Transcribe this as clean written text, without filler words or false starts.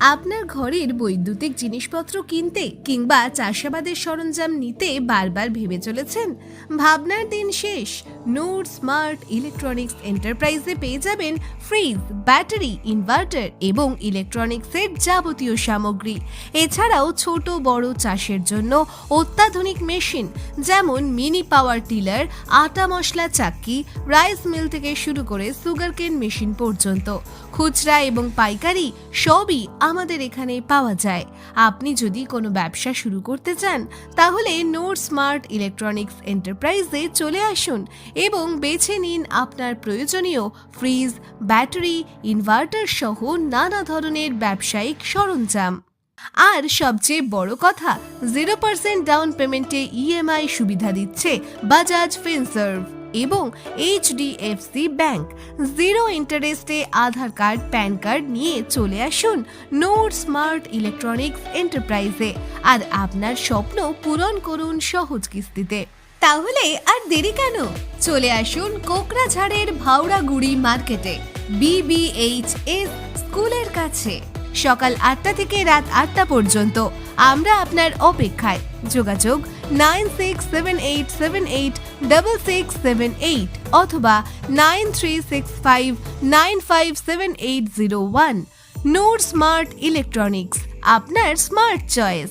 আপনার ঘরের বৈদ্যুতিক জিনিসপত্র কিনতে কিংবা চাষাবাদের সরঞ্জাম নিতে বারবার ভেবে চলেছেন? ভাবনার দিন শেষ। নূর স্মার্ট ইলেকট্রনিক্স এন্টারপ্রাইজে পেয়ে যাবেন ফ্রিজ, ব্যাটারি, ইনভার্টার এবং ইলেকট্রনিক্সের যাবতীয় সামগ্রী। এছাড়াও ছোট বড় চাষের জন্য অত্যাধুনিক মেশিন, যেমন মিনি পাওয়ার টিলার, আটা মশলা চাক্কি, রাইস মিল থেকে শুরু করে সুগারকেন মেশিন পর্যন্ত। খুচরা এবং পাইকারি সবই আমাদের এখানে পাওয়া যায়। আপনি যদি কোনো ব্যবসা শুরু করতে চান, তাহলে নূর স্মার্ট ইলেকট্রনিক্স এন্টারপ্রাইজে চলে আসুন এবং বেছে নিন আপনার প্রয়োজনীয় ফ্রিজ, ব্যাটারি, ইনভার্টার সহ নানা ধরনের ব্যবসায়িক সরঞ্জাম। আর সবচেয়ে বড় কথা, 0% ডাউন পেমেন্টে ইএমআই সুবিধা দিচ্ছে বাজাজ ফিনসার্ভ এবং এইচডিএফসি ব্যাংক। জিরো ইন্টারেস্টে আধার কার্ড, প্যান কার্ড নিয়ে চলে আসুন নূর স্মার্ট ইলেকট্রনিক্স এন্টারপ্রাইজে আর আপনার স্বপ্ন পূরণ করুন সহজ কিস্তিতে। তাহলে আর দেরি কেন? চলে আসুন কোকড়াঝাড়ের ভাওড়াগুড়ি মার্কেটে, বিবিএইচএস স্কুলের কাছে, সকাল 8টা থেকে রাত 8টা পর্যন্ত। আমরা আপনার অপেক্ষায়। যোগাযোগ 9678786678 অথবা 9365957801। নূর স্মার্ট ইলেকট্রনিক্স, আপনার স্মার্ট চয়েস।